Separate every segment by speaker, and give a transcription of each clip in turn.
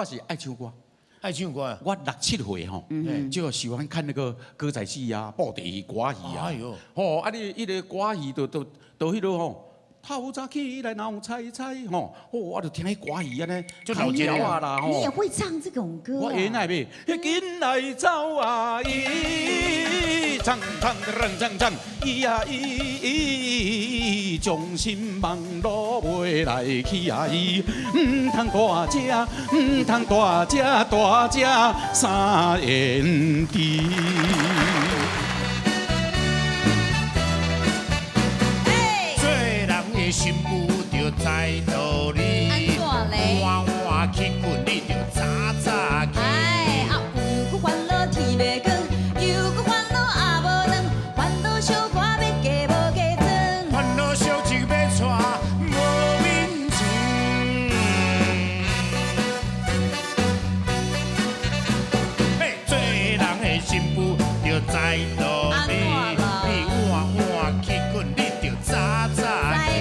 Speaker 1: 我是爱唱歌。
Speaker 2: 爱唱歌啊？
Speaker 1: 我6、7岁吼，就喜欢看那个歌仔戏啊、布袋戏、歌戏啊。哎呦，吼，啊你迄个歌戏都迄落吼。 透早起来闹猜猜吼，我就听迄歌戏安尼，就老鸟啊啦吼。
Speaker 3: 你也会唱这种歌？
Speaker 1: 我原来呗，紧来走啊伊，唱唱唱唱唱，伊呀伊，将心望路袂来去啊伊，唔通大只，唔通大只大只三言地。
Speaker 2: 心不着在道理，换换去滚你着早早起。
Speaker 3: 哎，啊，有个烦恼天袂光，有个烦恼也无两，烦恼小可要加无加装，
Speaker 2: 烦恼小情要带无面子。嘿，做人的心不着在道理，你换换去滚你着早早起。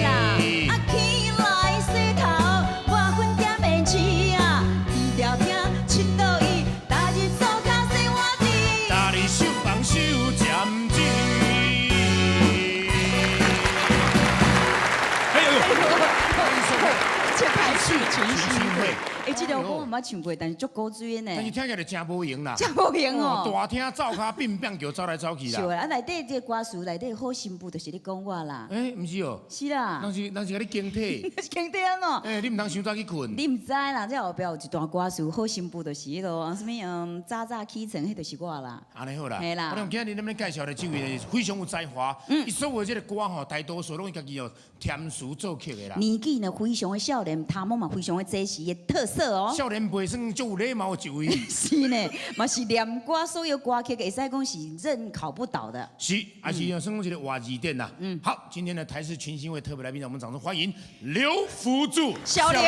Speaker 3: 群星会，哎，这条歌我冇唱过，但是足古锥呢。
Speaker 2: 但是听起来真无用啦，
Speaker 3: 真无用哦。
Speaker 2: 大厅走卡变变叫走来走去啦。
Speaker 3: 是啊，内底这歌词内底好新妇就是你讲我啦。
Speaker 2: 哎，唔是哦。
Speaker 3: 是啦。
Speaker 2: 人是甲你警惕。
Speaker 3: 警惕安哦。
Speaker 2: 哎，你唔通伤早去困。
Speaker 3: 你唔知啦，这后壁有一段歌词好新妇就是迄落什么早早起床，迄就是我啦。
Speaker 2: 安尼好啦。
Speaker 3: 系啦。
Speaker 2: 我今日你们介绍的这位非常有才华，伊所有这个歌吼，大多数拢伊家己哦填词作曲的啦。
Speaker 3: 年纪呢非常的少年，他们嘛非常的这是的特色哦。
Speaker 2: 少年袂算足有礼貌的一位。
Speaker 3: 是呢，嘛是念歌所有歌曲，会使讲是任考不倒的。
Speaker 2: 是，还是算讲一个话字典呐。好，今天的台视群星会特别来宾，让我们掌声欢迎刘福柱。
Speaker 3: 小刘。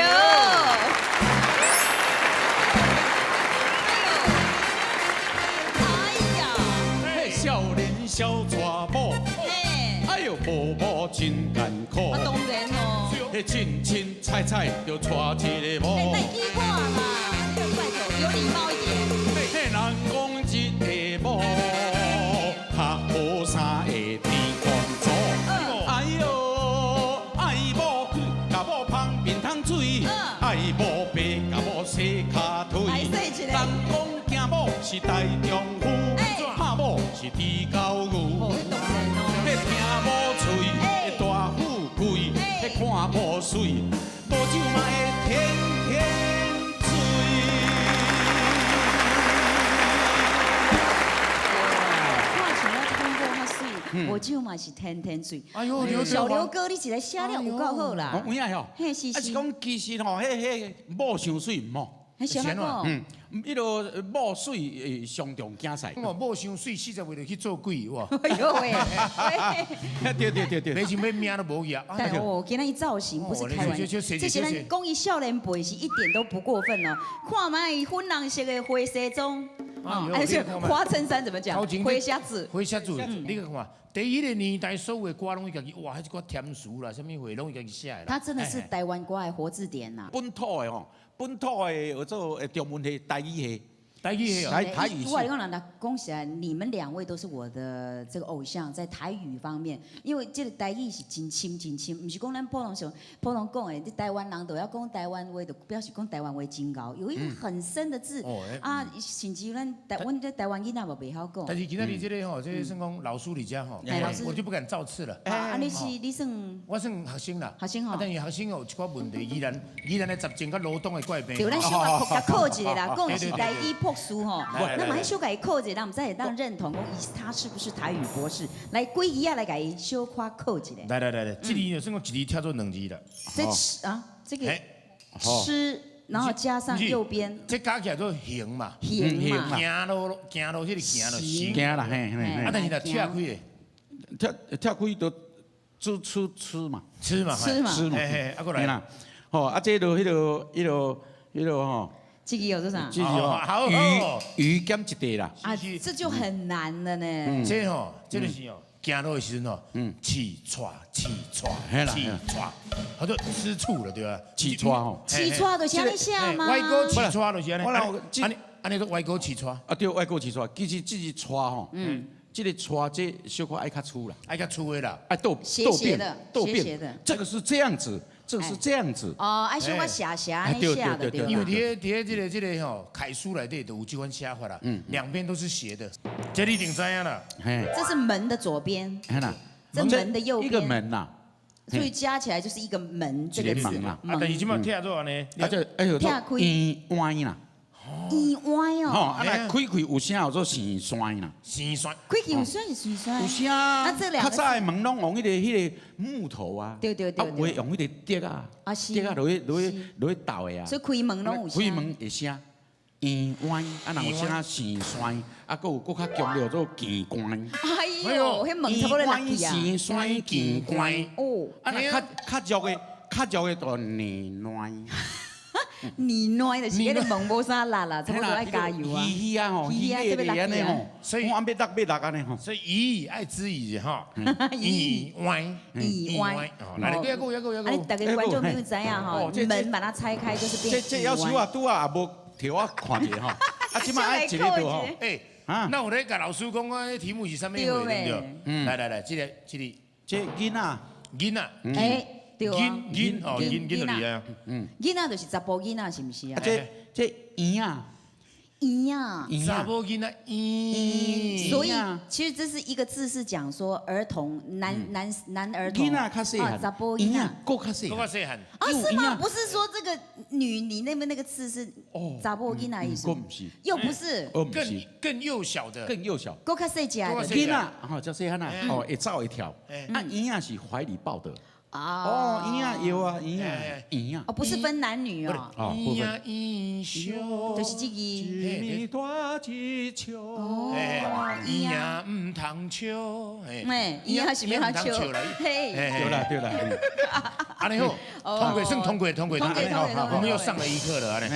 Speaker 1: 少年小娶某，哎呦，婆婆真艰苦。
Speaker 3: 啊，当然哦。
Speaker 1: 迄凊凊彩彩就娶一个某。
Speaker 3: 哎，记我啦，拜托，有礼貌一点。
Speaker 1: 嘿，人讲一个某，较好三个天公祖。哎呦，爱某去，甲某芳面通水；爱某白，甲某洗骹腿。人讲惊某是大丈夫。 怕某是猪狗牛，迄听某嘴，会大富贵，迄看某水，无酒嘛会天天醉。
Speaker 3: 看像我这讲较水，无酒嘛是天天醉。哎呦，小刘哥，你一个写了有够好啦。
Speaker 1: 有影吼？
Speaker 3: 嘿，是。
Speaker 1: 是讲其实吼，迄某伤水唔好。
Speaker 3: 迄啥个？
Speaker 1: 迄落某水上重惊赛。
Speaker 2: 我某伤水，40岁就去做鬼哇！
Speaker 3: 哎呦喂！
Speaker 1: 对，
Speaker 2: 没想要命都无去啊！
Speaker 3: 但哦，今仔伊造型不是开玩笑，这些人讲伊少年辈是一点都不过分哦。看嘛，伊粉红色的灰西装，而且花衬衫怎么讲？灰瞎子。
Speaker 2: 灰瞎子，你看。 第一个年代所有的歌拢伊家己，哇，迄个填词啦，什么话拢伊家己写的。
Speaker 3: 他真的是台湾歌的活字典呐。
Speaker 1: 本土的吼，本土的叫做中文系、台语系。 台语系，台语系。
Speaker 3: 我讲啦，恭喜啊！你们2位都是我的这个偶像，在台语方面，因为这个台语是真深真深，不是讲咱普通讲的，这台湾人都要讲台湾话，就表示讲台湾话真高，有一个很深的字啊，甚至咱台湾囡仔嘛袂晓讲。
Speaker 2: 但是今仔日这个吼，这算讲老师你家吼，我就不敢造次了。
Speaker 3: 啊，你算？
Speaker 2: 我算学生啦。
Speaker 3: 学生吼。
Speaker 2: 但是学生有一寡问题，依然的杂症甲劳动的怪病。
Speaker 3: 对，咱小可考一下啦，讲是台语博士吼。 那么还小改扣一下，我们再让认同他是不是台语博士？来，规一下来改小夸扣一下。
Speaker 2: 来，这里有算讲一字跳做2字的。
Speaker 3: 这个吃，然后加上右边。
Speaker 2: 这加起来做行嘛。
Speaker 3: 行嘛。
Speaker 2: 行路，这个行路
Speaker 1: 行啦，嘿。
Speaker 2: 啊，但是若跳开的，
Speaker 1: 跳开就吃嘛。
Speaker 2: 吃嘛。
Speaker 1: 嘿，啊过来啦。吼，啊这个迄个吼。
Speaker 3: 这个有多少？
Speaker 1: 鱼减一地啦。
Speaker 3: 啊，这就很难了呢。
Speaker 2: 这吼，这个是哦，行路的时阵哦，气喘，
Speaker 1: 嘿啦
Speaker 2: 好多吃醋了对吧？
Speaker 1: 起床吼，
Speaker 3: 起床就是安尼写吗？
Speaker 2: 歪沟起喘就是安尼，
Speaker 1: 我
Speaker 2: 安尼都歪沟起喘，
Speaker 1: 啊对，外国起床，其实这是床吼，这个床这小可爱较粗啦，
Speaker 2: 爱较粗的啦，
Speaker 1: 哎
Speaker 3: 斜斜的
Speaker 1: 豆
Speaker 3: 斜斜的
Speaker 1: 变，这个是这样子，这个是这样子，
Speaker 3: 哦，爱小可斜斜安尼
Speaker 1: 对
Speaker 3: 写的
Speaker 1: 对对
Speaker 3: 对吧？
Speaker 2: 因为这个吼楷书内底都有这款写法啦，两边都是斜的，这你一定知影啦。
Speaker 1: 嘿，
Speaker 3: 这是门的左边，
Speaker 1: 嘿啦，
Speaker 3: 这门的右
Speaker 1: 一个
Speaker 3: 边，
Speaker 1: 门呐，
Speaker 3: 所以加起来就是一个门这个字
Speaker 1: 一个门啊
Speaker 2: 但是即马听做安尼，
Speaker 1: 啊这哎呦，
Speaker 3: 劈开
Speaker 1: 弯啦，
Speaker 3: 意外
Speaker 1: 吼，
Speaker 3: 哦，
Speaker 1: 啊来开有声有做线栓啦。
Speaker 2: 生酸，
Speaker 3: 开起有算是水酸
Speaker 1: 有，声，
Speaker 3: 啊这两个
Speaker 1: 较早的门拢用迄个木头啊，
Speaker 3: 对对对
Speaker 1: 啊有的用迄个竹啊，
Speaker 3: 啊是
Speaker 1: 竹啊落去倒的啊，
Speaker 3: 所以开门拢有
Speaker 1: 开
Speaker 3: 声。
Speaker 1: 门会声，弯，啊若有声线栓，啊佫有佫较强烈做剑关，
Speaker 3: 哎呦，迄门差不多落去啊！
Speaker 1: 线栓剑关，
Speaker 3: 哦，
Speaker 1: 啊若较弱的就泥软，
Speaker 3: 你暖的是迄个门无啥力啦，差不多爱加油啊！
Speaker 1: 鱼啊吼，鱼
Speaker 3: 鱼啊
Speaker 1: 咧安尼吼，
Speaker 2: 所以
Speaker 1: 我按要落安尼吼，
Speaker 2: 所以以爱之以哈，以歪，
Speaker 3: 意外
Speaker 2: 哦，来，还有
Speaker 3: 啊，你大家观众朋友知影吼，门把它拆开就是变
Speaker 1: 这要求啊拄啊也无替我看者吼，啊即摆爱一个就吼。
Speaker 2: 哎，
Speaker 1: 啊
Speaker 2: 那我来甲老师讲啊，题目是啥物话，对不对？来，这个
Speaker 1: 这囡仔，
Speaker 2: 囡仔，
Speaker 3: 哎，对啊，
Speaker 2: 囡就厉害啊，
Speaker 3: 囡仔就是查甫囡仔是毋是啊？
Speaker 1: 这圆啊，
Speaker 3: 婴啊，
Speaker 2: 查某囡仔，
Speaker 3: 所以其实这是一个字是讲说儿童男儿童
Speaker 1: 囡仔较细汉，
Speaker 3: 查甫囡仔
Speaker 1: 够较细汉，
Speaker 2: 够细汉，
Speaker 3: 啊是吗？不是说这个你那边那个字是查甫囡仔意思
Speaker 1: 够，不是，
Speaker 3: 又不是，
Speaker 1: 不是，
Speaker 2: 更幼小的，
Speaker 1: 更幼小。
Speaker 3: 够较细只的
Speaker 1: 囡仔吼，叫细汉啊，哦，会走会跳，啊，圆仔是怀里抱的，哦，圆仔有啊，圆仔，
Speaker 3: 哦，不是分男女哦，
Speaker 1: 不分。
Speaker 3: 就是这个。
Speaker 1: 一大一笑，
Speaker 2: 伊也唔通笑，
Speaker 3: 哎，伊也是要他笑，嘿，
Speaker 1: 对了，
Speaker 2: 安尼好，通过，我们又上了一课了，安尼，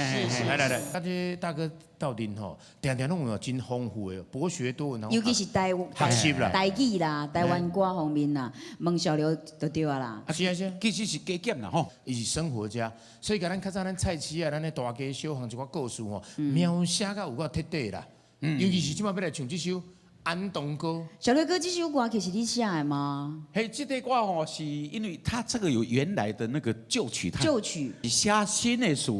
Speaker 2: 来，大家大哥到底吼，常拢有真丰富的，博学多闻，
Speaker 3: 尤其是台语啦、台湾歌方面啦，问小刘就对啊啦。
Speaker 2: 是啊，
Speaker 1: 其实是加减啦吼，
Speaker 2: 伊是生活家，所以甲咱较早咱菜市啊，咱的大家小巷一寡故事吼，描写甲有够贴地啦。尤其是即摆要来唱这首《安东歌》。
Speaker 3: 小刘哥，这首歌其实你写的吗？
Speaker 1: 嘿，这个歌吼是因为它这个有原来的那个旧曲，
Speaker 3: 旧曲
Speaker 1: 写新的词，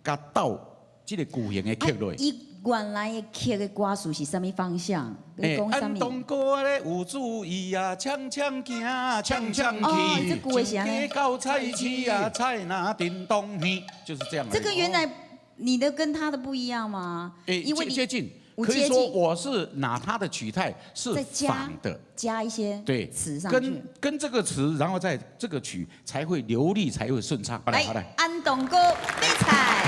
Speaker 1: 甲倒这个古型的曲落。
Speaker 3: 伊原来的曲的歌词是什么方向？你讲什
Speaker 1: 安
Speaker 3: 么？
Speaker 1: 东歌咧有注意啊，枪行，枪去，
Speaker 3: 这句的是安尼。
Speaker 1: 到菜市啊，菜那叮咚去，就是这样。
Speaker 3: 这个原来你的跟他的不一样吗？因为
Speaker 1: 接近。可以说我是拿它的曲态是仿的，
Speaker 3: 加一些
Speaker 1: 对
Speaker 3: 词上去，
Speaker 1: 跟这个词，然后在这个曲才会流利，才会顺畅。好来，
Speaker 3: 安东哥厉害。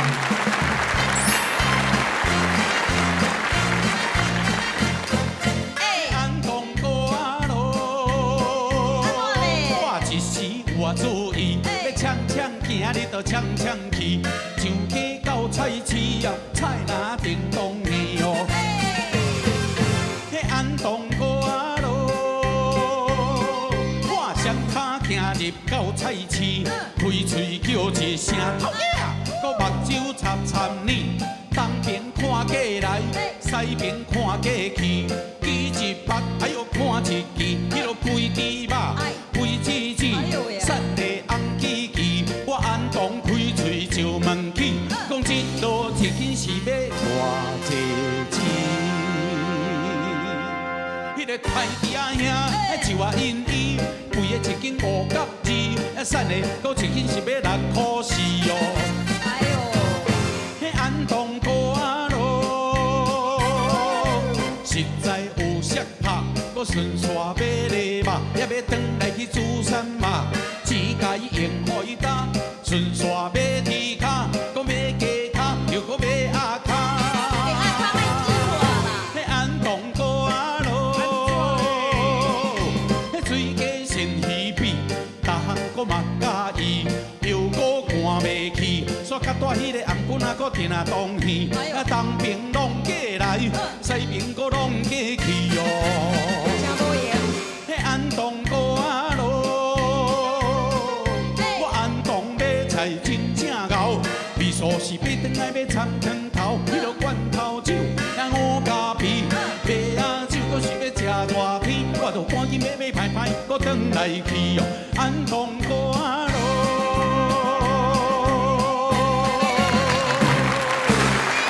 Speaker 1: 安东哥啊咯，我一时我注意，要枪行你就枪去，上街到菜市啊，菜那叮咚去哦。安东歌啊咯，我双脚行入到菜市，开嘴叫一声讨厌，搁目睭插你，东边看过来，西边看过去，举一目哎呦看一支，迄落肥猪肉，肥子子，瘦地红旗旗，我安东开嘴就问起，讲这路一斤是要偌济钱？迄个太弟啊兄，就我因伊，肥的一斤5角2，瘦的搁一斤是要6块4哦。哎呦，迄安东歌啊咯，实在有色拍，搁顺线买礼物，也要转来去煮山肉，钱甲伊用互伊打，顺线买猪脚，搁买鸡脚，又搁买鸭脚。我嘛介意，又搁看袂起，煞较大迄个红棍仔搁停啊东去，啊东边拢过来，西边搁拢过去哦。是爬转来要参汤头，迄落罐头酒，那五加皮，白啊酒，搁是要食热天，我着赶紧买排排，搁转来去哦，安东歌路。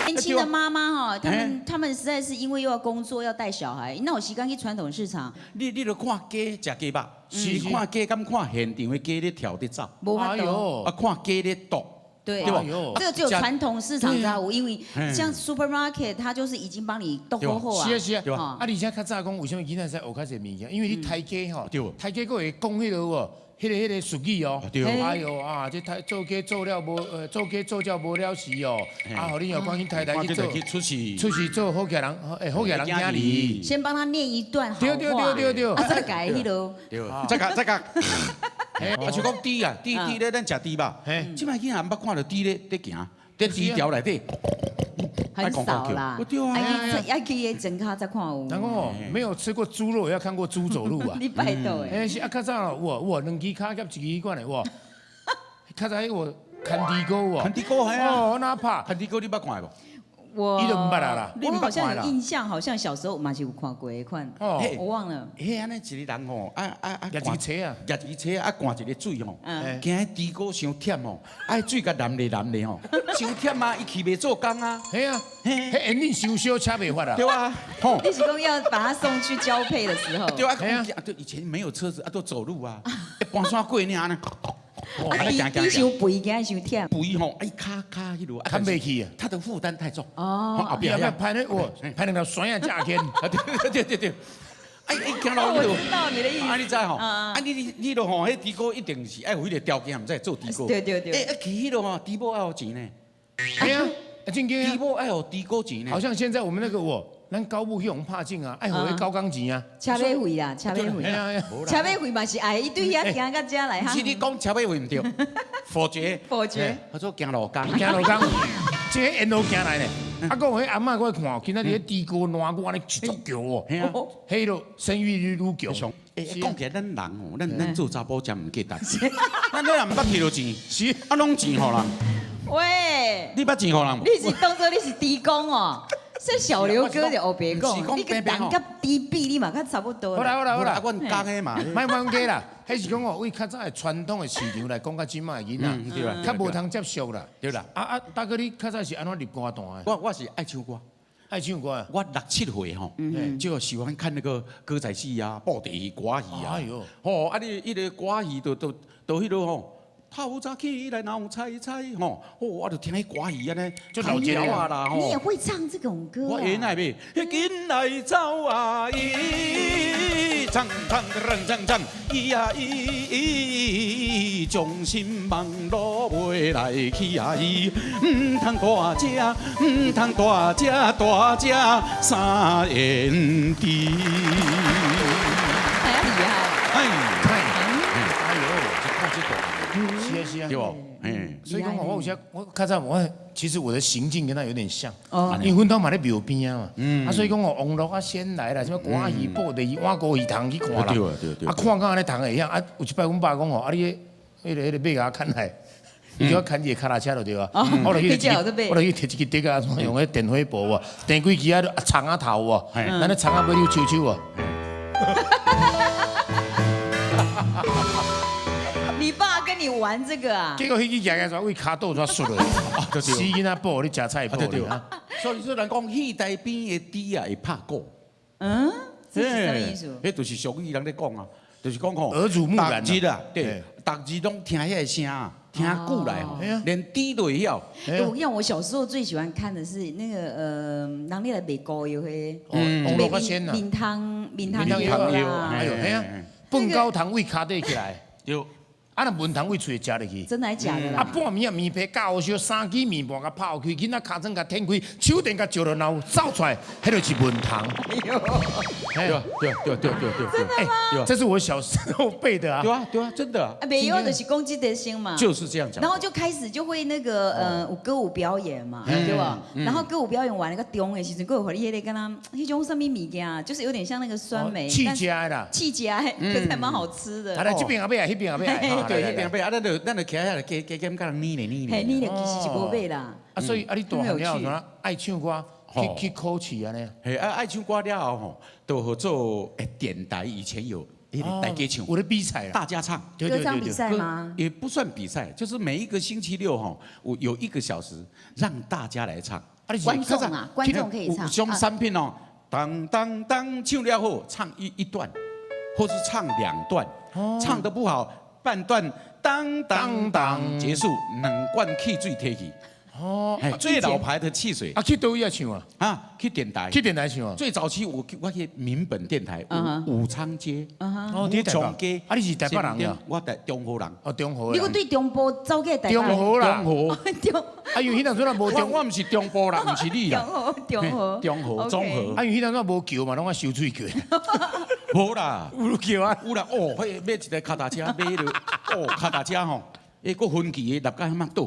Speaker 3: 年轻的妈妈哈，他们实在是因为又要工作要带小孩，那有时间去传统市场。
Speaker 1: 你著看鸡食鸡肉，是看鸡敢看现场的鸡咧跳咧走，
Speaker 3: 无法度。
Speaker 1: 啊看鸡咧剁。
Speaker 3: 对，
Speaker 1: 对吧？
Speaker 3: 这个只有传统市场才有，因为像 supermarket 它就是已经帮你剁好好啊。
Speaker 2: 是啊是啊，啊而且较早讲为什么囡仔使学较侪物件？因为你抬鸡吼，抬鸡佫会讲迄落哦，迄个俗语哦。哎呦啊，这抬做鸡做了无做鸡做了无了时哦，啊，互你又赶紧抬去做，出去做好家人，好家人家里。
Speaker 3: 先帮他念一段好话。
Speaker 2: 对，
Speaker 3: 啊，再改迄落。
Speaker 1: 对，再改。啊，像讲猪啊，猪咧，咱食猪吧。即摆囡仔毋捌看到猪咧行，在猪条内底。
Speaker 3: 很少啦。
Speaker 1: 对啊。
Speaker 3: 要去整卡再看有。
Speaker 2: 人讲哦，没有吃过猪肉，也要看过猪走路啊。
Speaker 3: 你拜托诶。
Speaker 2: 是啊，较早我两支骹夹一支罐的哇。较早我看地沟哦。
Speaker 1: 看地沟系啊。
Speaker 2: 哦，哪怕
Speaker 1: 看地沟你捌看无？
Speaker 3: 我好像有印象，好像小时候嘛是有看过一款，我忘了。
Speaker 1: 嘿，安尼一个人吼，
Speaker 2: 夹一个车啊，
Speaker 1: 夹一个车啊，灌一个水吼，惊迄猪骨伤忝吼，水甲蓝咧吼，伤忝啊，伊去袂做工啊。
Speaker 2: 嘿啊，迄因你收小车袂发啊。
Speaker 1: 对啊，
Speaker 3: 吼。你是讲要把他送去交配的时候？
Speaker 1: 对啊，对，以前没有车子啊，都走路啊，搬山过尔呢。
Speaker 3: 伊伤肥，惊伤忝。
Speaker 1: 肥吼，卡迄落，
Speaker 2: 扛袂起啊，
Speaker 1: 他的负担太重。
Speaker 2: 哦，后壁要拍那拍两条绳啊架天。对。
Speaker 3: 行路迄度。我知道你的意思。
Speaker 1: 啊，你知吼？你落吼，迄猪骨一定是爱有迄个条件，毋才做猪骨。
Speaker 3: 对。
Speaker 1: 去迄落吼，猪母爱有钱呢。
Speaker 2: 对啊，真紧啊。
Speaker 1: 猪母爱有猪骨钱呢。
Speaker 2: 好像现在我们那个咱高木去用拍镜啊，爱互迄高钢钱啊。
Speaker 3: 车马费啦，车马费。车马费嘛是爱，伊对遐行到遮来哈。
Speaker 1: 是你讲车马费唔对，否决。他说行路工，
Speaker 2: 这个沿路行来呢。啊，讲迄阿嬷我看，今仔日迄猪骨烂骨安尼足强哦，迄落生育率愈强。
Speaker 1: 讲起来，咱人哦，咱做查甫真唔简单，咱若唔捌摕到钱，是啊，拢钱互人。
Speaker 3: 喂，
Speaker 1: 你捌钱互人无？
Speaker 3: 你是当作你是猪公哦。这小刘哥就黑白讲，你个人甲低比你嘛，较差不多。
Speaker 2: 好啦，
Speaker 1: 阮讲的嘛，
Speaker 2: 莫冤家啦，迄是讲哦，为较早的传统的市场来讲，甲即卖囡仔，较无通接受啦，
Speaker 1: 对啦。
Speaker 2: 大哥你较早是安怎入歌单的？
Speaker 1: 我是爱唱歌，
Speaker 2: 爱唱歌啊。
Speaker 1: 我6、7岁吼，就喜欢看那个歌仔戏啊、布袋戏、歌戏啊。哎呦，吼，啊你迄个歌戏都迄落吼。透早起来闹猜猜吼，我就听迄歌戏安尼，就老调啊啦吼。
Speaker 3: 你也会唱这种歌啊？
Speaker 1: 我原来袂，紧来走啊伊，唱伊啊伊，将心望路袂来去啊伊，唔通大只三言地。
Speaker 3: 哎呀厉害！
Speaker 2: 是啊，
Speaker 1: 对不？
Speaker 2: 所以讲我有时我较早其实我的行径跟他有点像，因为阮兜嘛咧庙边啊嘛，所以讲网络先来啦，什么歌戏、布袋戏、碗糕戏堂去看啦，看到安尼堂会晓，有一摆阮爸讲吼，你迄个马甲牵来，伊叫我牵伊个脚踏车就对啊，我就去摕一支竹啊，用迄电火布啊，电几支啊，长啊头啊，咱咧长啊尾溜抽抽啊。
Speaker 3: 你爸跟你玩这个啊？
Speaker 2: 结果迄支夹为骹倒出摔落，死囡仔补你食菜补你啊！
Speaker 1: 所以人讲戏台边的猪啊会拍鼓。
Speaker 3: 这是什么意思？
Speaker 1: 迄就是俗语人咧讲啊，就是讲吼，
Speaker 2: 耳濡目染
Speaker 1: 啊，对，逐日拢听遐个声，听久来吼，连猪都会晓。
Speaker 3: 我跟你讲，我小时候最喜欢看的是那个人咧来卖膏药迄，面汤药啊，
Speaker 2: 哎呦，哎呀，笨高糖为骹底起来，
Speaker 1: 对。
Speaker 2: 啊，那文糖会吹食入去，
Speaker 3: 真的还假的啦？
Speaker 2: 啊，半暝啊面皮搞好烧，3支面盘甲泡开，囡仔骹针甲舔开，手电甲照落脑走出来，迄就是文糖。
Speaker 1: 对，
Speaker 3: 真的吗？
Speaker 2: 这是我小时候背的啊。
Speaker 1: 对啊，真的啊。
Speaker 3: 没有就是攻击的心嘛。
Speaker 1: 就是这样讲。
Speaker 3: 然后就开始就会那个歌舞表演嘛，对吧？然后歌舞表演完那个中的时阵，各有你迄个跟他迄种什么物件，就是有点像那个酸梅。
Speaker 2: 气家啦。
Speaker 3: 气家，可是还蛮好吃的。
Speaker 2: 来这边也要来，那边也要来。
Speaker 1: 对，迄边买啊，咱就徛遐加减甲人捏咧捏咧。
Speaker 3: 嘿，你咧其实是无买啦。
Speaker 2: 所以你大汉了后，怎爱唱歌去考试安尼？
Speaker 1: 嘿，爱唱歌了后吼，都合做电台以前有迄个台歌唱，
Speaker 2: 我的比赛
Speaker 1: 大家唱，
Speaker 3: 歌唱比赛吗？
Speaker 1: 也不算比赛，就是每一个星期六哈，我有1个小时让大家来唱。
Speaker 3: 观众啊，观众可以唱。
Speaker 1: 上3片哦，当当当，唱了后唱一段，或是唱2段，唱得不好半段，当当当结束，2罐汽水提起。哦，最老牌的汽水。
Speaker 2: 去都要唱
Speaker 1: 啊，去电台。
Speaker 2: 去电台唱啊。
Speaker 1: 最早期我去民本电台，武昌街。
Speaker 2: 哦，你台北。你是台北人呀？
Speaker 1: 我中和人。
Speaker 2: 哦，中和。
Speaker 3: 你个对中部走过台北？
Speaker 2: 中和啦。
Speaker 1: 中和。
Speaker 2: 因为迄阵时咱无中，
Speaker 1: 我唔是中部啦，唔是你啦。
Speaker 3: 中和。
Speaker 1: 中和综合。
Speaker 2: 因为迄阵时无桥嘛，拢爱收水桥。
Speaker 1: 无啦，
Speaker 2: 有桥啊。
Speaker 1: 有啦，哦，迄买一台脚踏车，买了，哦，脚踏车吼，个分期的，立甲迄么倒。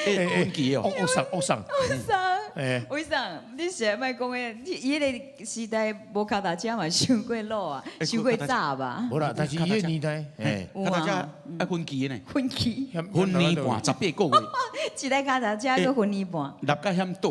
Speaker 1: 分期哦，
Speaker 2: 恶上。
Speaker 3: 为啥？你现在卖讲诶，伊个时代无脚踏车嘛，伤过路啊，伤过早吧？
Speaker 2: 无啦，但是伊个年代，
Speaker 1: 脚踏车爱分期呢。
Speaker 3: 分期。
Speaker 1: 分年半18个月。
Speaker 3: 一台脚踏车个分年半。
Speaker 1: 立甲遐倒。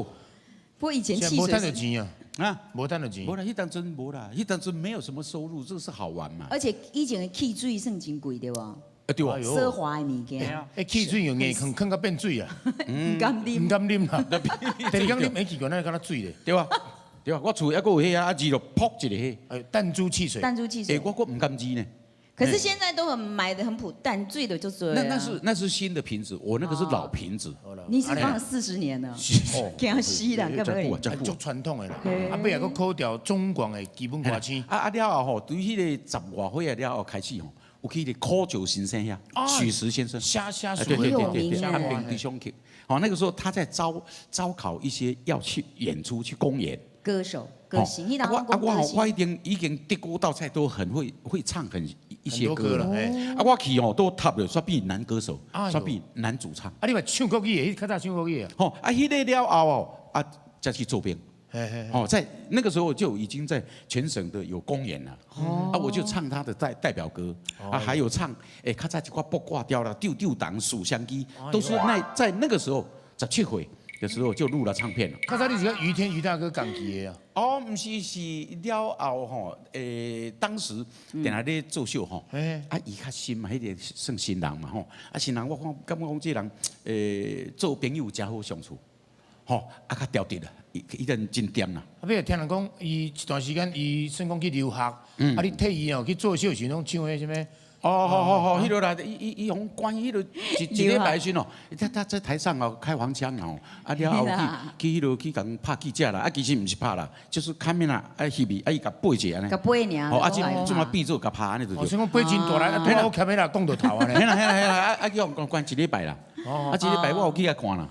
Speaker 3: 不过以前汽水。
Speaker 2: 无赚到钱啊！
Speaker 1: 啊，
Speaker 2: 无赚到钱。
Speaker 1: 无啦，迄当真无啦，迄当真没有什么收入，这是好玩嘛。
Speaker 3: 而且以前的汽水算真贵对无？
Speaker 1: 对啊，
Speaker 3: 奢华的物件。
Speaker 2: 汽水用硬坑到变水啊！
Speaker 3: 唔敢啉，
Speaker 2: 唔敢啉啦。第二工啉起罐那敢若水咧。
Speaker 1: 对啊，对啊，我厝还佫有迄啊，二落泡一个迄。
Speaker 2: 弹珠汽水。
Speaker 3: 弹珠汽水。
Speaker 1: 我唔敢知呢。
Speaker 3: 可是现在都很买的很普，淡醉的就多。
Speaker 1: 那是新的瓶子，我那个是老瓶子。
Speaker 3: 你是放了40年了，惊死啦，干嘛？
Speaker 2: 足传统的啦。尾也佫考调中广的基本歌星。
Speaker 1: 了后吼，对迄个10外岁了后开始吼，有去个考九先生呀，许石先生。
Speaker 2: 虾
Speaker 3: 对，
Speaker 1: 安平弟兄去。好，那个时候他在招考一些要去演出去公演。
Speaker 3: 歌手、歌星，
Speaker 1: 我已经得过到菜都很会唱一些歌了。我去哦都 top 了，说比男歌手，说比男主唱。
Speaker 2: 你嘛唱国语的，较早唱国语的。
Speaker 1: 迄个了后再去做兵。在那个时候就已经在全省的有公演了。我就唱他的代表歌，还有唱较早一挂卜卦调啦、丢党、数香鸡，都是在那个时候17岁的时候就录了唱片了。
Speaker 2: 较早你是跟于天于大哥讲起的啊？
Speaker 1: 唔是了后吼，当时定下咧做秀吼，伊较新嘛，迄个算新人嘛吼，新人我感觉讲这人做朋友真好相处，较调直啦，伊人真掂啦。
Speaker 2: 尾听人讲，伊一段时间伊算讲去留学，你退役哦去做秀时拢唱迄什么？
Speaker 1: 迄落啦，伊用关迄落一礼拜时哦，他在台上哦开黄腔哦，了后去迄落去共拍记者啦，其实唔是拍啦，就是看面啦，翕伊，伊甲背者安尼。
Speaker 3: 甲背尔。
Speaker 1: 即嘛变做甲拍安尼就。
Speaker 2: 我想讲背真大来，拄好徛喺啦，讲到头安尼。
Speaker 1: 嘿啦，叫关一礼拜啦。一礼拜我有去遐看啦。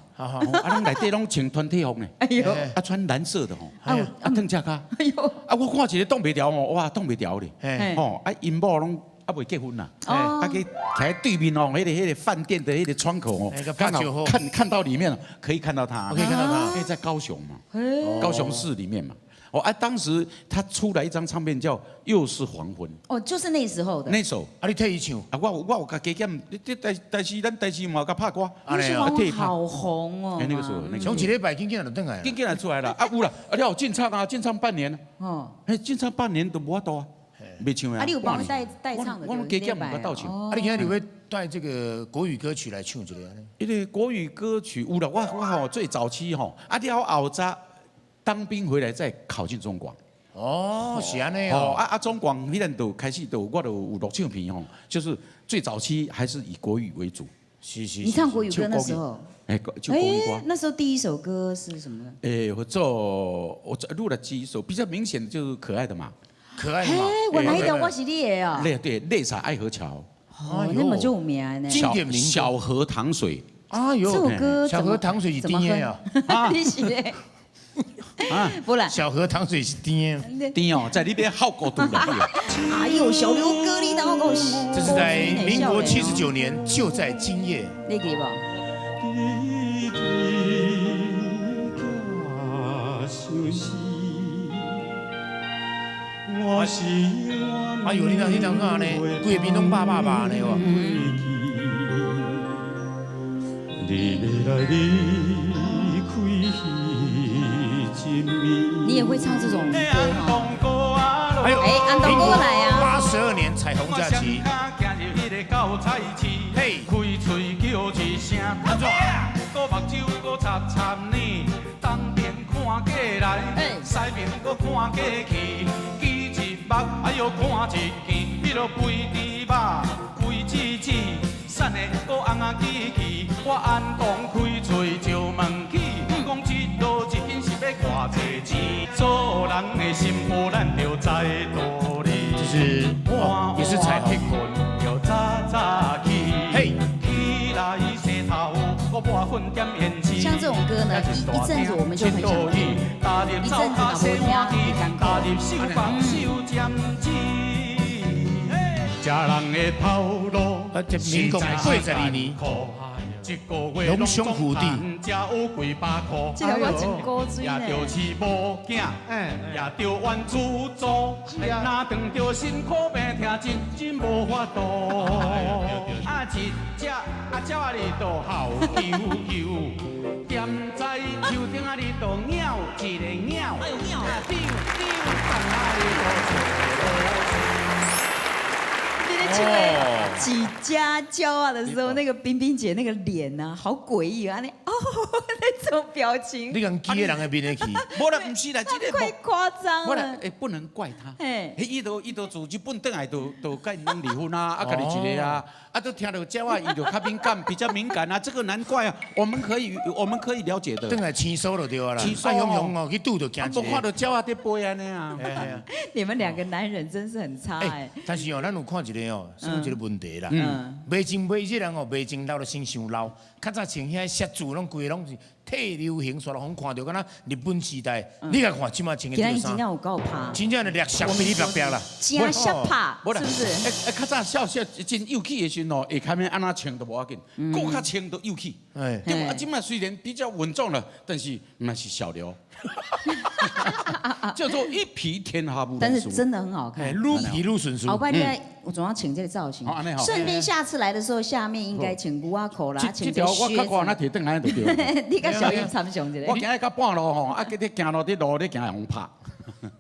Speaker 1: 拢内底拢穿团体服呢。
Speaker 3: 哎呦。
Speaker 1: 穿蓝色的吼。烫只脚。哎呦。我看一个挡袂牢哦，哇，挡袂牢咧。因某拢。未结婚啦，去徛对面哦，迄个饭店的迄个窗口哦，刚好看到里面，可以看到他，
Speaker 2: 可以看到他，
Speaker 1: 因为在高雄嘛，高雄市里面嘛。当时他出来一张唱片叫《又是黄昏》。
Speaker 3: 就是那时候的。
Speaker 1: 那首，
Speaker 2: 你退伊唱？
Speaker 1: 我有加减，但是咱台嘛有甲拍歌。
Speaker 3: 又是黄昏好红哦。
Speaker 1: 那个时候，
Speaker 2: 从一礼拜紧紧就转来。
Speaker 1: 紧紧就出来了，有啦，了进唱啊，进唱半年。进唱半年都无法度啊。没唱啊！
Speaker 3: 你有帮我代唱的，
Speaker 1: 我加减唔捌斗唱。
Speaker 2: 你今日你会带这个国语歌曲来唱一个？
Speaker 1: 因为国语歌曲有了，我最早期吼，了后早当兵回来再考进中广。
Speaker 2: 是安尼哦。
Speaker 1: 中广迄阵都开始我都有录唱片吼，就是最早期还是以国语为主。
Speaker 2: 是。
Speaker 3: 你唱国语歌那时候？
Speaker 1: 就国语歌。
Speaker 3: 那时候第一首歌是什么？
Speaker 1: 我录了几首，比较明显的就是可爱的嘛。
Speaker 2: 可爱嘛？
Speaker 3: 我哪一条我是你的啊？
Speaker 1: 对，泪洒爱河桥。
Speaker 3: 那么就有名呢。
Speaker 2: 经典名
Speaker 1: 小河淌水。
Speaker 3: 这首歌
Speaker 2: 小河淌水是甜的
Speaker 3: 啊。你是的。不然。
Speaker 2: 小河淌水是甜的。
Speaker 1: 甜哦，在那边好高度了。
Speaker 3: 哎呦，小刘哥，你当我
Speaker 2: 这是在民国79年，就在今夜。
Speaker 3: 你记不？
Speaker 2: 哎呦，你当干呢？规个面拢爸呢哇！
Speaker 3: 你也会唱这种歌哈？
Speaker 2: 还有
Speaker 3: 安东哥来啊
Speaker 2: ！82年彩虹假期。嘿，
Speaker 1: 开嘴叫一声，
Speaker 2: 安怎？
Speaker 1: 个目睭个插插呢，东边看过来，西边个看过去，举一目哎呦看一见，迄落肥猪肉，肥子子，瘦的个红啊叽叽，我安东开嘴就问起，讲一路一斤是要偌济钱，做人的心无咱就知道哩。
Speaker 2: 就是哇，也是彩虹。
Speaker 3: 像这种歌呢，一阵子我们就很想听，一阵子老婆听也感慨。
Speaker 2: 民国82年，龙兄虎弟，
Speaker 3: 这条我真高追呢。
Speaker 1: 也着饲某囝，也着冤自助，哪当着辛苦命听真无法度。啊，一只鸟啊，你都好悠悠，踮在树顶啊，你都鸟一个鸟，啊，丢啊，你都。
Speaker 3: 几家教啊的时候，那个冰冰姐那个脸呐，好诡异啊！那那种表情，
Speaker 2: 你讲记个人的面去，
Speaker 1: 无啦，不是啦，这个
Speaker 3: 太夸张了。
Speaker 1: 我啦，不能怪他。伊都自日本回来，都跟人离婚啊，家己一个啊，都听到鸟啊，伊就较敏感，比较敏感啊，这个难怪啊，我们可以了解的。
Speaker 2: 回来牵手就对啦，
Speaker 1: 牵手
Speaker 2: 哦，去拄就惊一个。
Speaker 1: 我看到鸟啊在飞安尼啊。
Speaker 3: 你们两个男人真是很差哎。
Speaker 2: 但是哦，咱有看一个哦，算一个问题啦。卖情卖这人哦，卖情老就先伤老。较早穿遐鞋子拢规个拢是退流行，煞拢看到敢若日本时代。你来看即马穿的这个衫，
Speaker 3: 真正有够怕，
Speaker 2: 真正的掠色噼里啪啪啦，
Speaker 3: 真吓怕，是不是？
Speaker 1: 较早笑真幼气的时候，下骹面安那穿都无要紧，够较穿都幼气。对，即马虽然比较稳重了，但是那是小刘。叫做一匹天下无。
Speaker 3: 但是真的很好看，
Speaker 2: 愈皮愈顺顺。
Speaker 3: 好，拜拜，我总要请这个造型。顺便下次来的时候，下面应该请牛仔裤啦，请这靴子。我那提转来就对。你甲小英参详一下。
Speaker 1: 我今日到半路吼，啊，佮你行路啲路，你行红拍。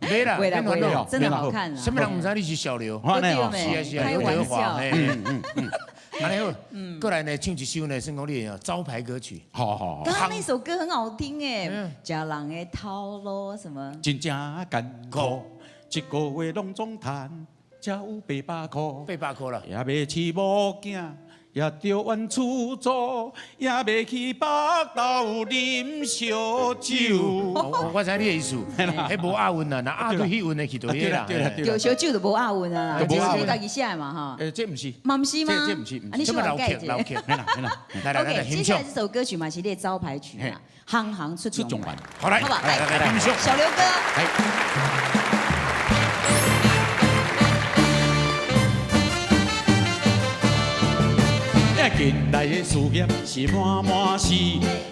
Speaker 2: 没啦，
Speaker 3: 真的好看啊！
Speaker 2: 什么人唔知你是小刘？
Speaker 3: 是啊，
Speaker 2: 刘德华。安尼好，过来呢，唱一首呢，算讲你招牌歌曲。
Speaker 1: 好。
Speaker 3: 刚刚那首歌很好听哎，家人的头路什么？
Speaker 1: 真正艰苦，一个月拢总赚，才有800块。
Speaker 2: 800块啦，
Speaker 1: 也要饲某囝。也着冤自助，也要去北斗啉烧酒。
Speaker 2: 我知你的意思，迄无押韵啊，那押对迄韵的去就迄啦。
Speaker 3: 有烧酒就无押韵啊，这是你家己写的嘛哈。
Speaker 1: 这不是，
Speaker 3: 嘛不是吗？
Speaker 1: 这不是，
Speaker 3: 你喜欢改一下。
Speaker 2: 来，
Speaker 3: 接下来这首歌曲嘛是你的招牌曲啊，行行出状元。
Speaker 2: 好来，
Speaker 3: 好吧，来，小刘哥。
Speaker 1: 近来的事业是满是，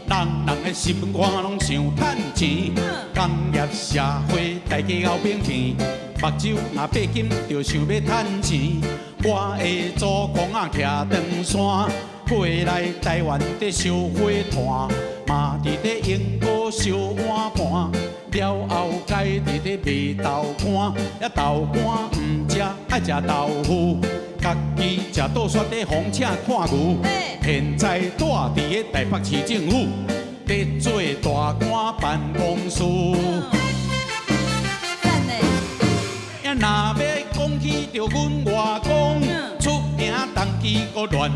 Speaker 1: 人的心肝拢想趁钱。工业社会大家后边片，目睭若八金就想要趁钱。我的祖公啊徛长山，过来台湾在烧火炭，嘛伫咧英国烧碗盘，了后该伫咧卖豆干，呀豆干唔食爱食豆腐。家己食倒煞在风车看牛，现在住伫个台北市政府，在做大官办公室。
Speaker 3: 赞呢！
Speaker 1: 呀，若要讲起着阮外公，出名当机个乱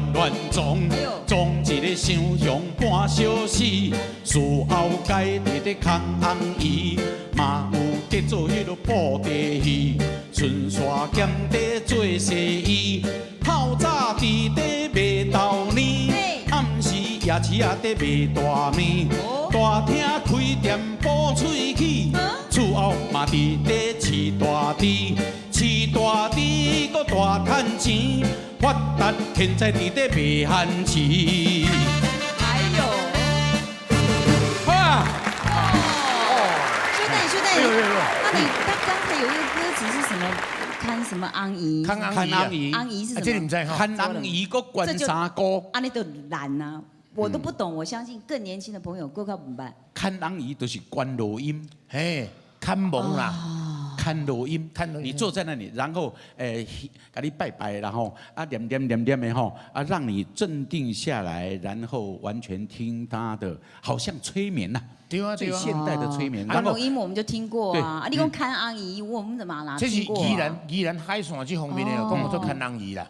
Speaker 1: 撞，撞一个想象半小时，事后该伫咧空红衣，嘛有得做迄落布袋戏。顺沙咸地做西医，透早伫地卖豆泥，暗时夜市也伫卖大面。大厅开店补喙齿，厝后嘛伫地饲大猪，饲大猪搁大趁钱，发达现在伫地卖番薯。
Speaker 3: 哎呦！
Speaker 1: 好啊！
Speaker 3: 修蛋，那他刚才有一个歌词是什么？看什么安姨？
Speaker 2: 看安姨，
Speaker 3: 安姨是什么？
Speaker 2: 这你唔知哈？
Speaker 1: 看安姨个关三哥，
Speaker 3: 安尼都难呐，我都不懂。我相信更年轻的朋友够靠怎么办？
Speaker 1: 看安姨就是关录音，
Speaker 2: 嘿，看蒙啦。
Speaker 1: 看录音，你坐在那里，然后给你拜拜，然后念的吼，让你镇定下来，然后完全听他的，好像催眠呐。
Speaker 2: 对啊，
Speaker 1: 最现代的催眠。
Speaker 3: 看录音我们就听过啊，你讲看阿姨，我们怎么哪听过？
Speaker 2: 这是宜兰海线这方面的，讲我做看阿姨啦。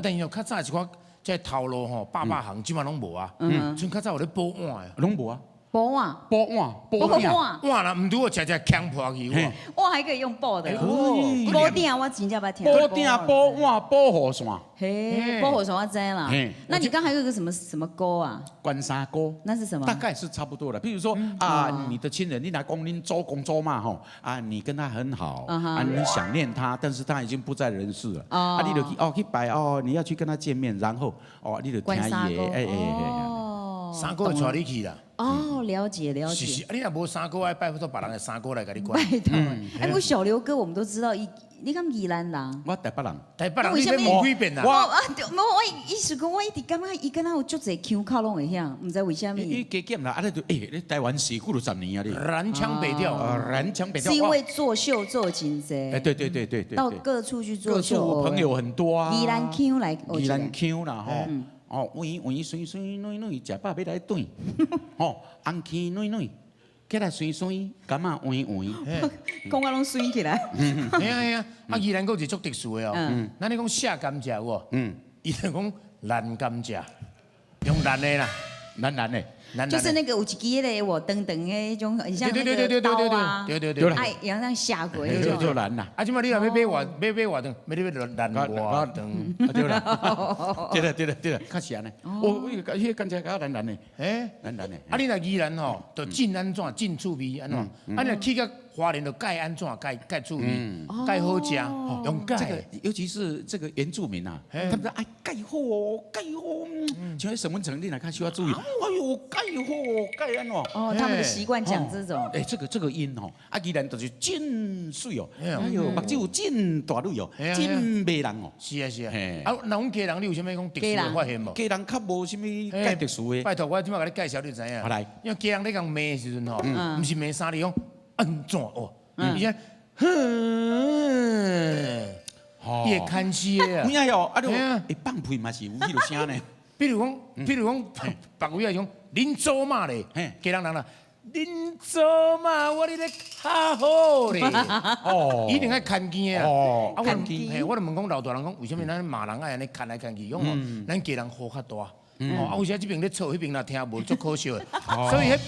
Speaker 2: 但是较早一寡这头路吼，爸行，即马拢无啊。像较早有咧煲碗的，
Speaker 1: 拢无啊。
Speaker 3: 煲碗，
Speaker 2: 碗啦，唔拄我食强破去哇。
Speaker 3: 碗还可以用煲的，煲鼎我真正捌听。
Speaker 1: 煲鼎、煲碗、煲雨伞。
Speaker 3: 嘿，煲雨伞我知啦。那你刚还有一个什么锅啊？
Speaker 1: 关沙锅。
Speaker 3: 那是什么？
Speaker 1: 大概是差不多的。比如说你的亲人，你来讲恁周公周嘛吼，你跟他很好，你想念他，但是他已经不在人世了。你就去拜你要去跟他见面，然后你就听伊
Speaker 2: 三哥带你去啦。
Speaker 3: 了解。
Speaker 2: 是，你若无三哥爱拜托别人的三哥来给你管。
Speaker 3: 拜托，我小刘哥我们都知道，你讲宜兰人。
Speaker 1: 我台北人。
Speaker 2: 你要问几遍啦？
Speaker 3: 我意思讲，我一直感觉伊跟他有足侪腔口拢会响，唔知为虾米。
Speaker 1: 伊加减啦，你台湾死过了10年啊你。
Speaker 2: 南腔北调，
Speaker 1: 南腔北调。
Speaker 3: 是因为作秀做真侪。
Speaker 1: 对。
Speaker 3: 到各处去作秀。
Speaker 1: 我朋友很多啊。
Speaker 3: 宜兰腔来。
Speaker 1: 宜兰腔啦吼。圆水水软软，食饱要来炖。红气软软，起来水水，感觉圆圆。
Speaker 3: 讲啊拢水起来。
Speaker 2: 嘿啊，宜兰有一足特殊的哦。咱你讲下甘蔗有无？伊就讲烂甘蔗，用烂的啦，
Speaker 1: 烂的。
Speaker 3: 就是那个有一支的我等的那种，很像那个刀啊，
Speaker 2: 对，
Speaker 3: 哎，要让下过那
Speaker 1: 种。就
Speaker 3: 难
Speaker 1: 啦。
Speaker 2: 即马你若要买瓦灯，要烂瓦灯，
Speaker 1: 对啦，对啦，较是安尼。迄个甘蔗较烂的，烂的。
Speaker 2: 你若宜兰吼，就进安怎进趣味安怎？你若去到花莲就盖安怎盖趣味，盖好食，用盖。
Speaker 1: 这个尤其是这个原住民啊，他们说盖好，像沈文成你来看需要注意，哎呦盖好盖安哦。
Speaker 3: 他们的习惯讲这种。
Speaker 1: 这个音哦，宜兰就是真水哦，哎呦目睭真大蕊哦，真迷人哦。
Speaker 2: 是啊。那阮家人你有啥物讲特殊的发现无？
Speaker 1: 家人较无啥物介特殊的。
Speaker 2: 拜托，我即马甲你介绍你知影。来，因为家人咧讲骂的时阵吼，毋是骂三字讲。安怎哦？而且，伊会看戏的啊。
Speaker 1: 有影哟，会放屁嘛是有迄个声呢。
Speaker 2: 比如讲，别位啊讲，恁祖妈咧，家人啦，恁祖妈我咧较好咧。一定爱看见的啊。看见。我就问讲老大人讲，为什么咱骂人爱安尼看来看去？讲咱家人好较大。有时这边咧吵，迄边若听无，足可笑的。所以迄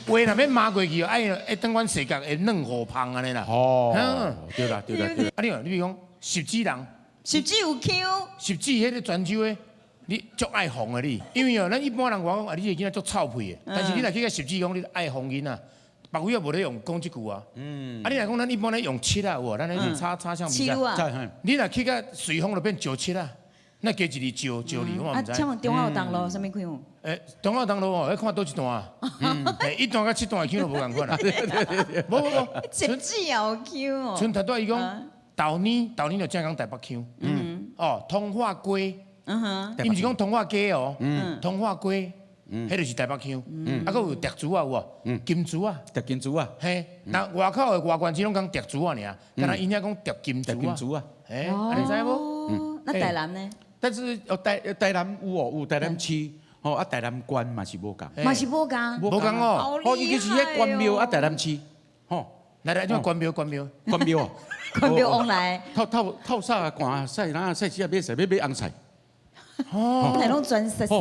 Speaker 2: 话若要骂过去，等阮世界会软和芳安尼啦。对啦。你比如讲十指人，
Speaker 3: 十指有 Q，
Speaker 2: 十指迄个泉州的，你足爱红的你，因为咱一般人讲你这囡仔足臭屁的，但是你若去个十指讲你爱红囡仔，别位也无咧用讲这句啊。你若讲咱一般咧用七啊，有咱咧是插相比赛。你若去个随风就变九七啊。那加一字招你，我嘛唔知。
Speaker 3: 请问中华有东路什么项目？
Speaker 2: 中华东路哦，要看倒一段啊。1段甲7段的 Q 都无共款啦。无。
Speaker 3: 十指也有 Q 哦。
Speaker 2: 像头拄伊讲，豆泥就正讲台北 Q。通化龟。伊毋是讲通化鸡哦。通化龟，迄就是台北 Q。还佫有竹珠啊有无？金珠啊。
Speaker 1: 金珠啊。
Speaker 2: 嘿，那外口的外观只拢讲竹珠啊尔，敢若因遐讲金珠啊。安尼知无？
Speaker 3: 那台南呢？
Speaker 1: 但是台南有台南市，台南关嘛是无共，
Speaker 3: 嘛是无共，
Speaker 2: 无共哦。
Speaker 3: 伊
Speaker 2: 个
Speaker 3: 是迄关
Speaker 1: 庙台南市，
Speaker 2: 来，就关庙
Speaker 1: 哦，
Speaker 3: 关庙往来。
Speaker 1: 透啥寒晒哪晒起啊，买买红菜。
Speaker 3: 那拢专晒
Speaker 2: 叫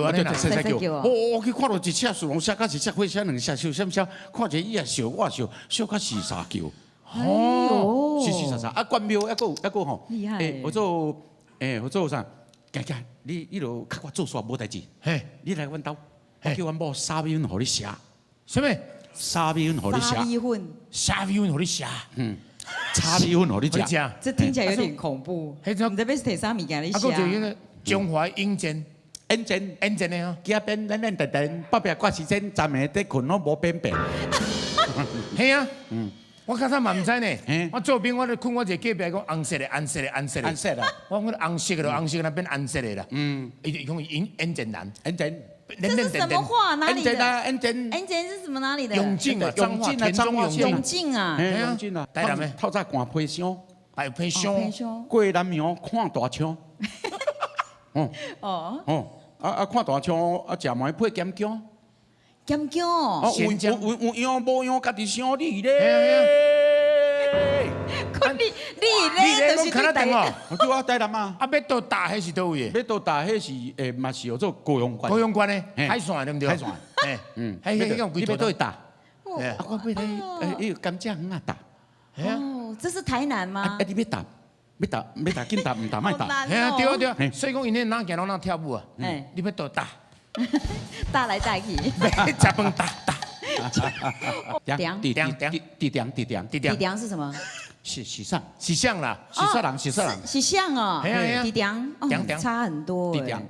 Speaker 2: 啊，
Speaker 1: 晒叫。我去看到一车树龙虾，甲一车火车两车烧啥烧，看者伊也烧，我烧，烧甲四三叫。是啥？关庙一个吼，我做啥？行，你就较我做煞无代志。你来阮兜，我叫阮某沙米粉互你食。
Speaker 2: 什么？
Speaker 1: 沙米粉互你食。
Speaker 2: 沙米粉互你食。
Speaker 1: 沙米粉互你食。
Speaker 3: 这听起来有点恐怖。你这边是摕啥物件你食？
Speaker 2: 就迄个中华英煎。英煎的哦。
Speaker 1: 今边冷等，北边挂时间，昨暝在困拢无变。
Speaker 2: 系啊。我较早嘛唔知呢，我做兵我咧困我一个隔壁讲红色的，红色的，红色的，
Speaker 1: 红色啦，
Speaker 2: 我讲红色的，红色的变红色的啦。伊讲演简蓝，
Speaker 1: 安全，
Speaker 3: 这是什么话？哪里的？
Speaker 1: 安全，
Speaker 3: 安全是什么哪里的？
Speaker 2: 永靖啊，彰化田中永
Speaker 3: 永靖啊，
Speaker 1: 永靖啊，
Speaker 2: 台南的，
Speaker 1: 透早寒皮箱，
Speaker 2: 还有皮箱，
Speaker 1: 过南洋看大枪，看大枪食糜配咸姜。
Speaker 3: 咸姜
Speaker 1: 有样无样，家己想你咧。
Speaker 3: 你咧，就是对台
Speaker 2: 哦，
Speaker 1: 对啊，台南啊。
Speaker 2: 啊，要到大迄是倒位的？
Speaker 1: 要到大迄是嘛是叫做高雄关。
Speaker 2: 高雄关的海线对不对？
Speaker 1: 海线，
Speaker 2: 迄种
Speaker 1: 你要倒去打？
Speaker 3: 哦，
Speaker 1: 我要迄个甘蔗园打。
Speaker 3: 哦，这是台南吗？
Speaker 1: 你要打，紧打，唔打卖打。
Speaker 3: 好难
Speaker 2: 对啊对
Speaker 3: 哦。
Speaker 2: 啊，所以讲因迄哪行拢哪跳舞啊？你要到大，
Speaker 3: 大来大去。
Speaker 2: 食饭大。
Speaker 1: 地点
Speaker 3: 是什么？
Speaker 1: 是上
Speaker 2: 啦，
Speaker 1: 是上。
Speaker 3: 是像哦，地点差很多。
Speaker 1: 地点，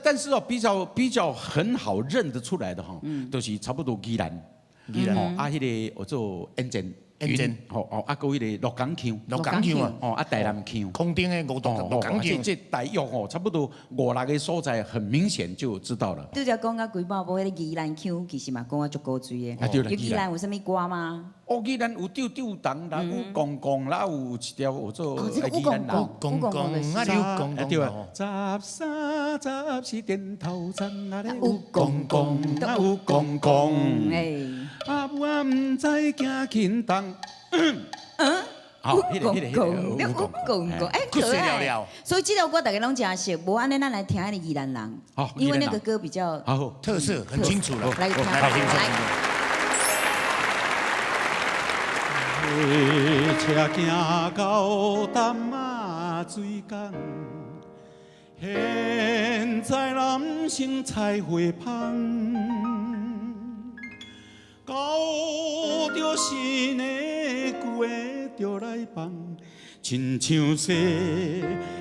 Speaker 1: 但是哦，比较很好认得出来的哈，都是差不多宜兰，啊，迄个我做安全。啊，搁迄个鹿港腔啊，台南腔，
Speaker 2: 空顶的五鹿港腔，
Speaker 1: 这大约差不多5-6个所在，很明显就知道了。
Speaker 3: 拄则讲啊，规包无迄个宜兰腔，其实嘛讲啊足古锥的。有宜兰有啥物歌吗？
Speaker 1: 宜兰有丢当啦，有公公啦，有一条我做
Speaker 3: 宜兰人。
Speaker 2: 公公啊，
Speaker 1: 对啊，13、14点头针啊，
Speaker 3: 有公公，
Speaker 1: 有公公，
Speaker 3: 啊，
Speaker 1: 我唔知行轻重。
Speaker 3: 有公公，哎，可爱。所以这条歌大家拢真熟，无安尼咱来听那个宜兰人，因为那个歌比较
Speaker 2: 特色，很清楚了。
Speaker 3: 来听，
Speaker 2: 来。
Speaker 1: 车行到淡马水港，现在男性菜花芳，到着新的旧的着来放，亲像说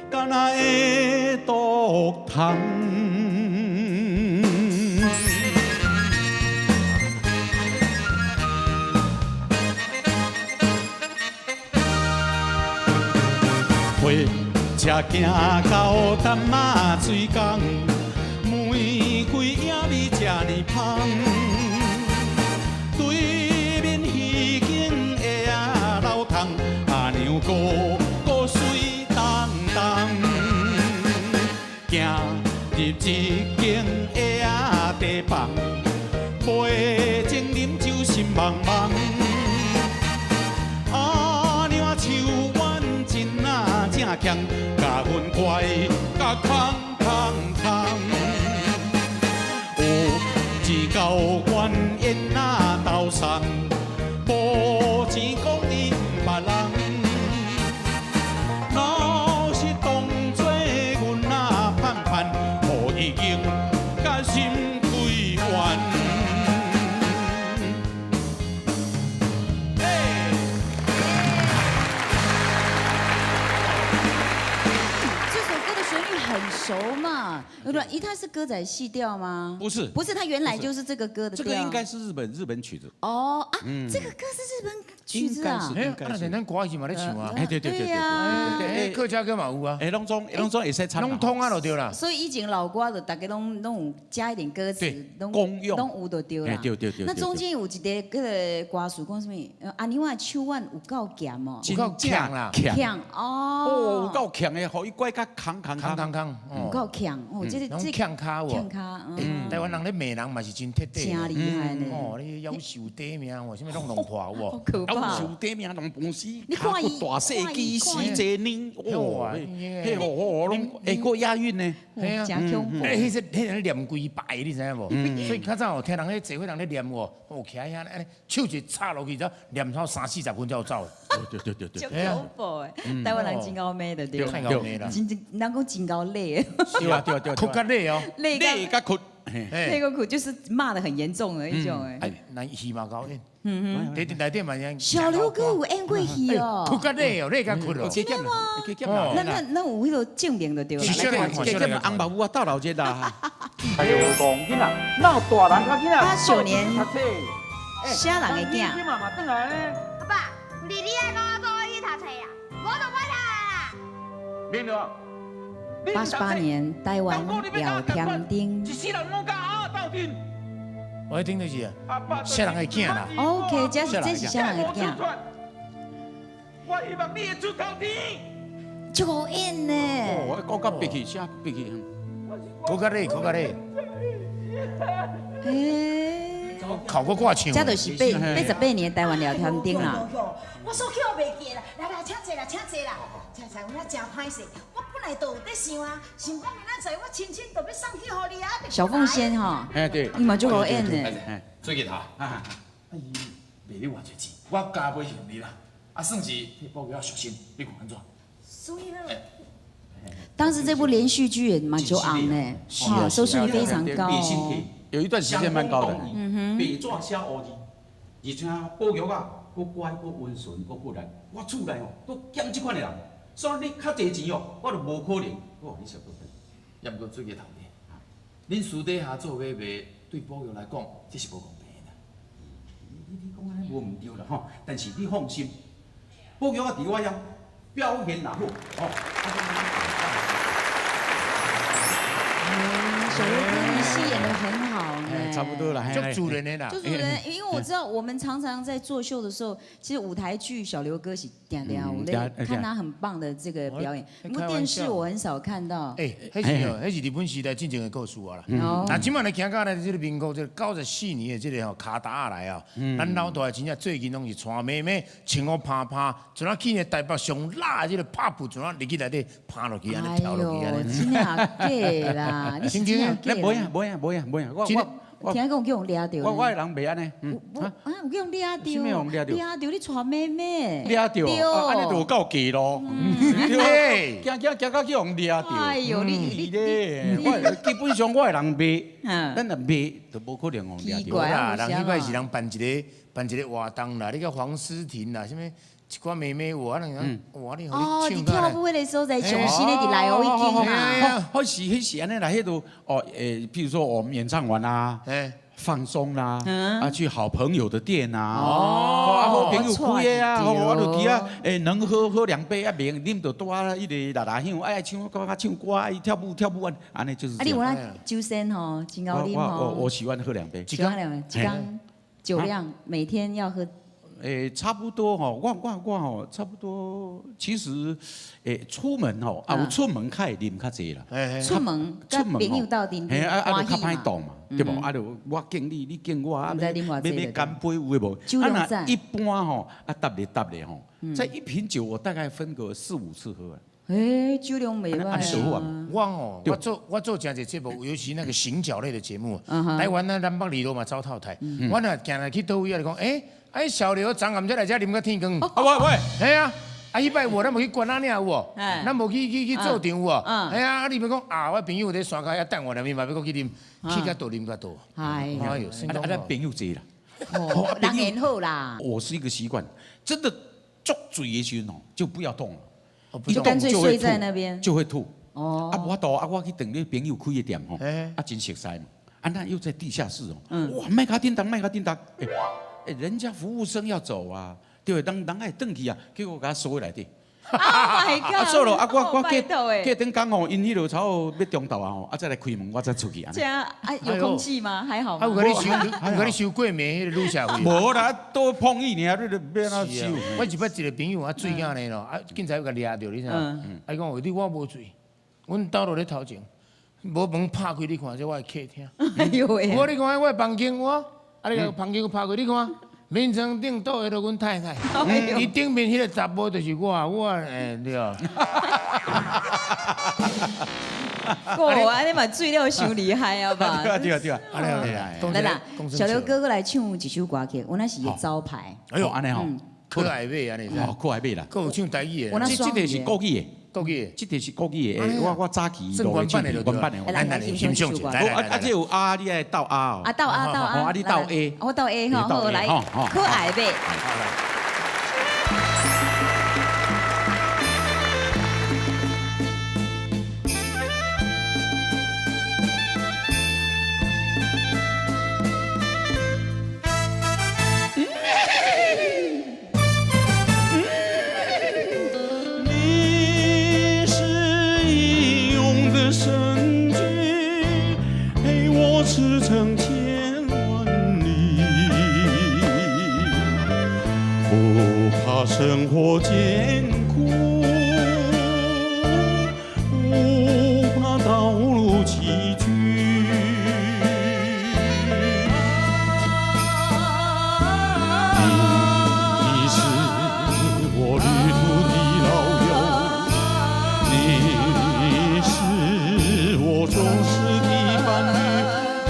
Speaker 1: 敢若会毒汤。车行到淡马水港，玫瑰影味这呢香，对面迄间的老汤，阿娘个水当当，行入一间的地房，杯前啉酒心茫茫，阿娘手腕真啊正强。甲阮怪，甲空，有一狗怨言那斗送，无钱讲伊毋捌人，若是当作阮那盼，互伊用甲心开完。
Speaker 3: 很熟嘛，它是歌仔戏调吗？
Speaker 1: 不是，
Speaker 3: 不是，它原来就是这个歌的调。
Speaker 1: 这个应该是日本曲子。
Speaker 3: 哦啊，这个歌是日本曲子啊。
Speaker 2: 那咱歌是嘛咧唱啊？
Speaker 3: 对呀，
Speaker 2: 客家歌嘛有啊。
Speaker 1: 拢总会使唱。
Speaker 2: 拢通啊就对啦。
Speaker 3: 所以以前老歌的大家拢有加一点歌词，
Speaker 1: 公用，
Speaker 3: 拢有就对啦。
Speaker 1: 对。
Speaker 3: 那中间有一个歌词讲什么？阿娘的手腕有够咸哦，
Speaker 2: 有够强啦，
Speaker 3: 强哦，
Speaker 1: 有够强的，互伊拐甲扛，
Speaker 3: 有够强哦，这
Speaker 2: 强卡哦，
Speaker 3: 强卡，
Speaker 2: 台湾人咧骂人嘛是真铁底，
Speaker 3: 真厉害呢。
Speaker 2: 哦，你夭寿底命哦，什么拢弄破哦，
Speaker 3: 好可怕。
Speaker 1: 夭寿底命弄半死，卡骨大细机死这年，哦，嘿哦，拢会过押韵呢，
Speaker 2: 嘿啊，
Speaker 3: 真恐怖。
Speaker 2: 迄人念规排，你知影无？所以较早听人咧坐伙人咧念哦，徛遐安尼手一插落去，才念到30-40分才有走。
Speaker 1: 对。
Speaker 3: 真恐怖诶，台湾人真高美的对。
Speaker 2: 太高美啦，
Speaker 3: 人讲真高累。
Speaker 1: 对，
Speaker 2: 哭甲累哦，
Speaker 3: 累
Speaker 1: 甲哭，
Speaker 3: 那个哭就是骂得很严重的一种哎。
Speaker 2: 那戏嘛高演，内底嘛样。
Speaker 3: 小刘哥有演过戏哦。
Speaker 2: 哭甲累哦，累甲哭哦。
Speaker 3: 真的吗？那有迄个证明就对了。
Speaker 1: 叫红毛母啊，斗老节啦。还有讲囡仔，闹大人甲囡仔。89年，
Speaker 3: 啥人的囝？
Speaker 4: 爸爸，你爱跟我做去读册啦，我就不读啦。
Speaker 1: 明了。
Speaker 3: 88年台湾聊天钉。
Speaker 1: 一世人拢甲阿斗阵。
Speaker 2: 我听就是啊，小人的囝啦。
Speaker 3: OK， 这是小人的囝。
Speaker 1: 我希望你会出头天。
Speaker 3: 足好演呢。
Speaker 1: 哦，我讲别去，啥别去？
Speaker 2: 考较累，考较累。
Speaker 3: 诶，
Speaker 2: 考过挂唱。
Speaker 3: 这就是88年台湾聊天钉啦。
Speaker 5: 我所捡袂记啦，来来，请坐啦，请坐啦，请坐，我真歹势，我本来就有在想啊，想讲明仔载我亲亲就要送去互你啊。
Speaker 3: 小凤仙哈，
Speaker 1: 哎对，
Speaker 3: 伊嘛足好演呢。
Speaker 1: 最近哈，啊伊卖你偌济钱，我加买行李啦，啊算是替保镖小心，你看安怎？
Speaker 5: 所以呢，
Speaker 3: 当时这部连续剧也蛮就昂呢，收视率非常高哦。
Speaker 1: 有一段时间蛮高的。
Speaker 3: 嗯
Speaker 6: 白纸写乌字，而且保育啊，佫乖佫温顺佫骨力，我厝内哦都减这款的人，所以你较济钱哦，我就无可能我互你小部分，也毋过做个头家。恁私底下做买卖，对保育来讲，这是无公平的。你讲安尼无毋对啦吼，但是你放心，保育啊伫我遐表现若好哦。
Speaker 3: 小刘哥，你戏演得很好呢，
Speaker 1: 差不多啦，
Speaker 2: 就主人的啦。
Speaker 3: 就主人，因为我知道我们常常在做秀的时候，其实舞台剧小刘哥是点点，我看他很棒的这个表演。不过电视我很少看到。
Speaker 2: 迄是日本时代真正的故事啊啦。那今晚来行到来这个民国这94年的这个吼卡达来啊，咱老大真正最近拢是穿妹妹穿好趴趴，就那去呢台北上辣的这个拍布，就那入去内底趴落去，安尼跳落去安尼。
Speaker 3: 真假假啦，你是真假假？
Speaker 6: 无呀，我
Speaker 3: 听讲叫人掠到。
Speaker 6: 我的人袂安尼，
Speaker 3: 有叫人掠到。
Speaker 6: 什么人掠到？
Speaker 3: 掠到你带妹妹。
Speaker 6: 掠到，安尼就有够假咯。
Speaker 2: 对，
Speaker 6: 行到去互掠到。
Speaker 3: 哎呦，你
Speaker 6: 咧，我基本上我的人卖，咱若卖就无可能互掠到。
Speaker 3: 奇怪啊，
Speaker 2: 人迄摆是人办一个活动啦，你个黄思婷啦，什么一寡妹妹我那哇你
Speaker 3: 哦，你
Speaker 2: 唱
Speaker 3: 跳舞的时候在上新的伫内湖已经啊。
Speaker 6: 迄是安尼啦，迄度譬如说我们演唱完啦，放松啦，去好朋友的店啊，好朋友开的啊，我就去啊，能喝两杯啊，明啉到多啊，一个拉响，哎唱歌，跳舞安尼就是。
Speaker 3: 你有那酒仙吼，真高啉吼。
Speaker 6: 我喜欢喝两杯。
Speaker 3: 一缸酒量每天要喝。
Speaker 6: 差不多吼，我吼，差不多，其实，出门吼，有出门较会啉较济啦。
Speaker 3: 出门朋友到顶，
Speaker 6: 就较歹挡嘛，对无？就我敬你，你敬我，要干杯有诶无？那一般吼，搭咧吼，在一瓶酒我大概分个4、5次喝。
Speaker 3: 酒量袂歹
Speaker 2: 啊！我做真侪节目，尤其那个行脚类的节目，台湾呢南北里都嘛走透台。我若行来去倒位啊，就讲小刘昨暗才来遮啉个天光。
Speaker 6: 喂，
Speaker 2: 系啊，迄摆咱无去关仔尔有无？咱无去做场有无？哎呀，你咪讲我朋友在山脚遐等我了，咪嘛要过去啉，去甲倒啉甲倒。哎呦，
Speaker 6: 咱朋友济啦，
Speaker 3: 人缘好啦。
Speaker 6: 我是一个习惯，真的足醉的时候就不要动了。
Speaker 3: 就干脆睡在那边，
Speaker 6: 就会吐。哦，我去等你朋友开的店吼，真熟悉嘛。那又在地下室哦，哇，麦克叮当，人家服务生要走啊，对，人爱转去啊，结果给他锁在内底。
Speaker 3: My God！
Speaker 6: 错了，我隔等讲吼，因迄落草要中昼啊吼，再来开门，我再出去啊。
Speaker 3: 这样有空气吗？还好吗？
Speaker 2: 有甲你收过暝迄个路社费？
Speaker 6: 无啦，都碰伊尔，你要哪收？
Speaker 2: 我一摆一个朋友醉囝呢咯，警察甲抓着你知？伊讲你我无醉，阮倒落咧头前，无门拍开你看，这我的客厅。
Speaker 3: 哎呦喂！
Speaker 2: 我你看我的房间你个房间拍开你看。眠床顶倒的都阮太太，伊顶面迄个查某就是我对啊。
Speaker 3: 安尼嘛醉了伤厉害啊吧？
Speaker 6: 对啊，
Speaker 3: 来啦，小刘哥哥来唱一首歌曲，我那是伊招牌。
Speaker 6: 哎呦，安尼吼，
Speaker 2: 可爱尾安尼。
Speaker 6: 可爱尾啦。
Speaker 2: 佫有唱台语的。
Speaker 6: 这个是国语的。这个是国语的，我早期
Speaker 2: 正原版的，
Speaker 3: 来欣赏一下。
Speaker 6: 这有你爱斗哦。
Speaker 3: 斗
Speaker 6: 你斗 A，
Speaker 3: 我斗 A 哈，好来，可爱呗。
Speaker 1: 怕生活艰苦，不怕道路崎岖。你是我旅途的老友，你是我忠实的伴侣。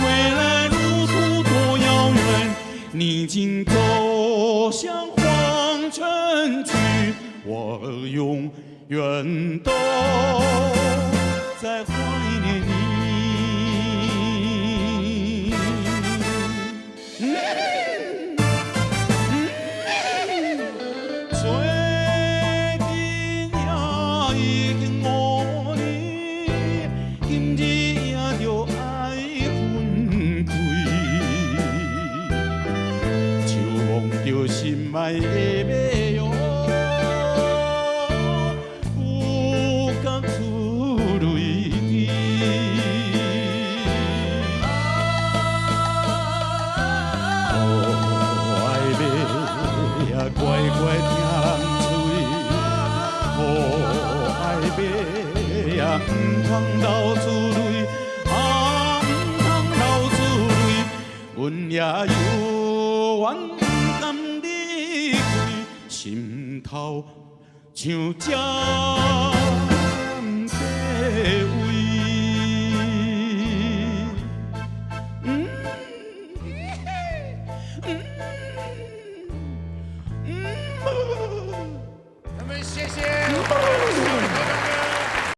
Speaker 1: 未来路途多遥远，你经走向黄泉去，我永远都在怀念你。最近也已经5年，今日也着爱分开，就望着心爱的马哟，有觉出泪滴。可爱马呀，乖乖听嘴，可爱马呀，唔通流出泪，啊，唔通流出泪，阮也有缘不甘离开，心头像针地